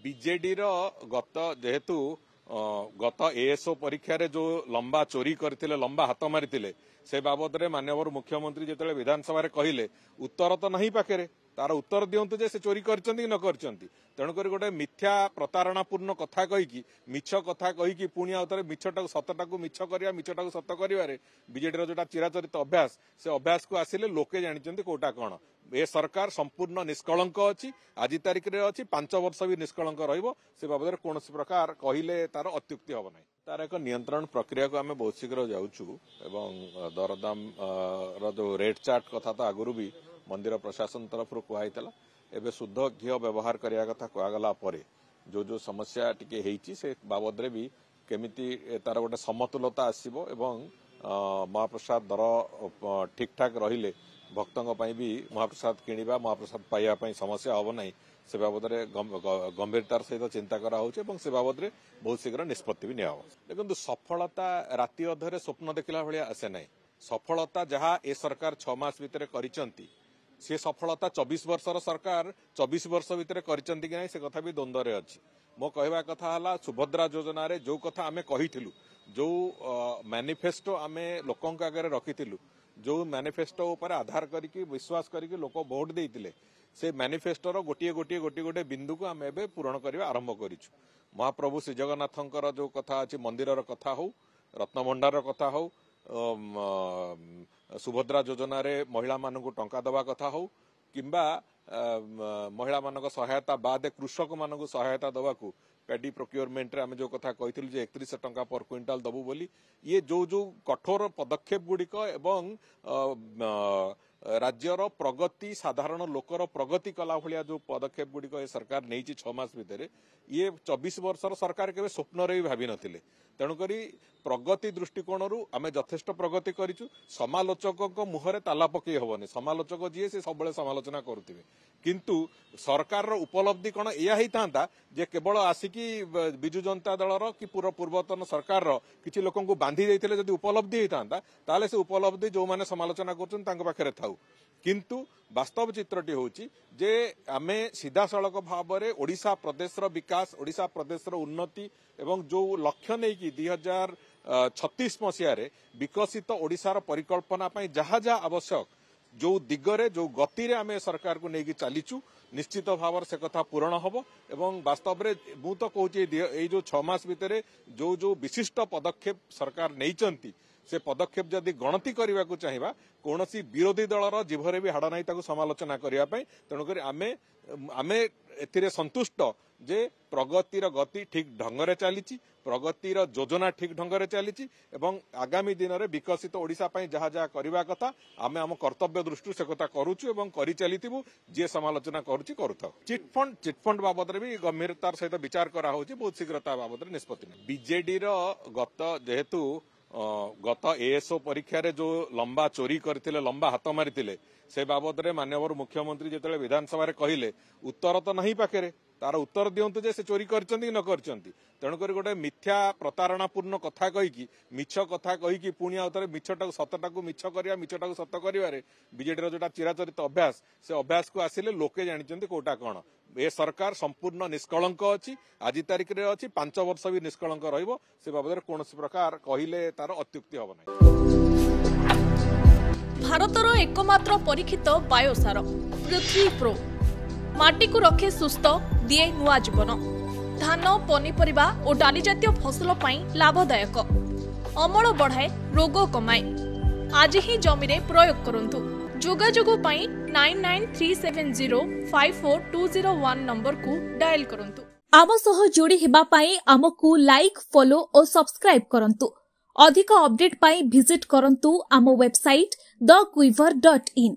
BJD गत जेहेतु गत एएसओ परीक्षा रे जो लंबा चोरी करथिले लंबा हाथ मारिथिले से बाबद रे माननीय मुख्यमंत्री जेतेले विधानसभा रे कहिले उत्तर तो नहीं पाखे तार उत्तर दिंतु जे से चोरी करचंती न करचंती तेणुकर गोटे मिथ्या प्रतारणापूर्ण कथा कहीकि मिछ कथा कहीकि पुणी आउथरे मिछटा सतटाकू मिछ करिया मिछटाकू सत करिवारे बीजेडी जोटा चिराचरित अभ्यास से अभ्यास को आसिले लोके जानिचंती कोटा कोन ए सरकार संपूर्ण निष्कलंक अछि आज तारिख रे अछि 5 वर्ष भी निष्कलंक रहिबो से बाबद कौन प्रकार कहिले तार अत्युक्ति हब नाही तार एक नियंत्रण प्रक्रिया को आम बहुत शीघ्र जाऊँ एवं दरदाम जो रेट चार्ट कथा तो आगुरी भी मंदिर प्रशासन तरफ कहला एवं शुद्ध घी व्यवहार करने कथा कहगला जो जो समस्या टिके हेची से बाबद रे भी केमिति तार गोटे समतुलता आसीबो एवं महाप्रसाद दर ठीक ठाक रहिले भक्तों भी महाप्रसाद किणवा महाप्रसाद पाइबा समस्या हम ना से बाबद गंभीरतार सहित चिंता करा से बाबद बहुत शीघ्र निष्पत्ति भी निया देखो सफलता राति अधरे स्वप्न देखला भाया आसे ना सफलता जहाँ ए सरकार 6 मास भितर करिसंती से सफलता 24 वर्षर सरकार 24 वर्ष भितर करिसंती कि नहीं से कथा भी द्वंद्व रे अछि मो कहवा कथा हला सुभद्रा योजना रे जो कथा आमे कहिथिलु जो मैनिफेस्टो आमे लोकों आगे रखिथिलु जो मैनिफेस्टो ऊपर आधार करके विश्वास करके लोक वोट देइतिले से मैनिफेस्टोर गोटे गोटे गोटे गोटे बिंदु को आम एवं पूरण करवा आरंभ करिछु महाप्रभु श्री जगन्नाथंकर जो कथा अछि मंदिरर कथा हो रत्नभंडार कथा हो सुभद्रा योजना रे महिला मानक टंका दवा कथा हो किंबा महिला मानक सहायता बाद कृषक मानक सहायता दवा को पैडी प्रोक्योरमेंट रे आम जो कथा कही 31 टंका पर क्विंटाल दबु बोली ये जो जो कठोर पदक्षेप गुड़िक एवं राज्यर प्रगति साधारण लोकर प्रगति कला भाया जो पदक्षेप गुड़िक सरकार नहीं 6 मास भितर ये 24 वर्षर सरकार के स्वप्न भी भावी नथिले तेणुकरी प्रगति दृष्टिकोण आम यथेष्ट प्रगति करूँ समालोचकों मुहरे ताला पकई हेनी समालोचक जी से सब समालोचना करुवे किंतु सरकार उपलब्धि कौन या था जे केवल आसिकी विजु जनता दलर कि पूर्वतन सरकार किसी लोक बांधी देते जदि उपलब्धि होता ताले से उपलब्धि जो मैंने समालोचना कर थाउ किंतु वास्तव चित्रटी होची जे आमे सीधा सड़क भाव में ओडिशा प्रदेश विकास ओडिशा प्रदेश उन्नति एवं जो लक्ष्य नहीं कि 2036 मसीह विकसित ओडिशार परिकल्पना जहाँ जहाँ आवश्यक जो दिगरे जो गति रे आमे सरकार को लेकिन चलीचु निश्चित भाव से कथा पूरण हम एवं वास्तव में मु तो कहूँ जो 6 मास भितर जो जो विशिष्ट पदक्षेप सरकार नहीं से पदक्षेप जदि गणति करने को चाहिए कौन सी विरोधी दलर जीभरे भी हाड़ ना समालोचना करने तेणुक आमे आमे एथिरे संतुष्ट जे प्रगतिर गति ठीक ढंग से चली प्रगतिर योजना ठीक ढंग से चली आगामी दिन में विकसित ओडिशा जहाँ जहाँ करने कथा आमे आम कर्तव्य दृष्टि से कथा करुचु एवं करि चलिथिबु जे समालोचना करुची करूथाउ चिटफंड बाबद भी गंभीरतार सहित विचार करा होची बहुत शीघ्रता बाबद निष्पत्ति बीजेडी गत जेहेतु गत एएसओ परीक्षा रे जो लंबा चोरी करथिले लंबा हाथ मारिथिले से बाबद रे माननीय मुख्यमंत्री जेतेले विधानसभा रे कहिले उत्तर तो नहीं पाखे तार उत्तर दिंतु जे से चोरी करचंती न करचंती तेणुकर गोटे मिथ्या प्रतारणापूर्ण कथा कहीकि मिछ कथा कहीकि पुणी आउथरे मिछटा सतटाकू मिछ करिया मिछटाकू सत करिवारे बीजेडी जोटा चिराचरित अभ्यास से अभ्यास को आसिले लोके जानिचंती कोटा कोन ए सरकार संपूर्ण निष्कलंक अछि आज तारिख रे अछि 5 वर्ष भी निष्कलंक रहिबो से बाबद कौन प्रकार कहिले तार अत्युक्ति हब नाही भारतर एकमात्र परीक्षित बायोसार पृथ्वी प्रो माटी को रखे सुस्थ दिए नुआ जीवन धान पनीपरिबा और डाली जातीय फसल लाभदायक अमल बढ़ाए रोग कमाए आज ही जमी रे प्रयोग करंतु जोगाजोग 9937054201 नंबर को डायल करंतु आम सह जोड़ी हेबा पाई आमको लाइक फॉलो और सब्सक्राइब करंतु अधिक अपडेट पाई विजिट करंतु आम वेबसाइट thequiver.in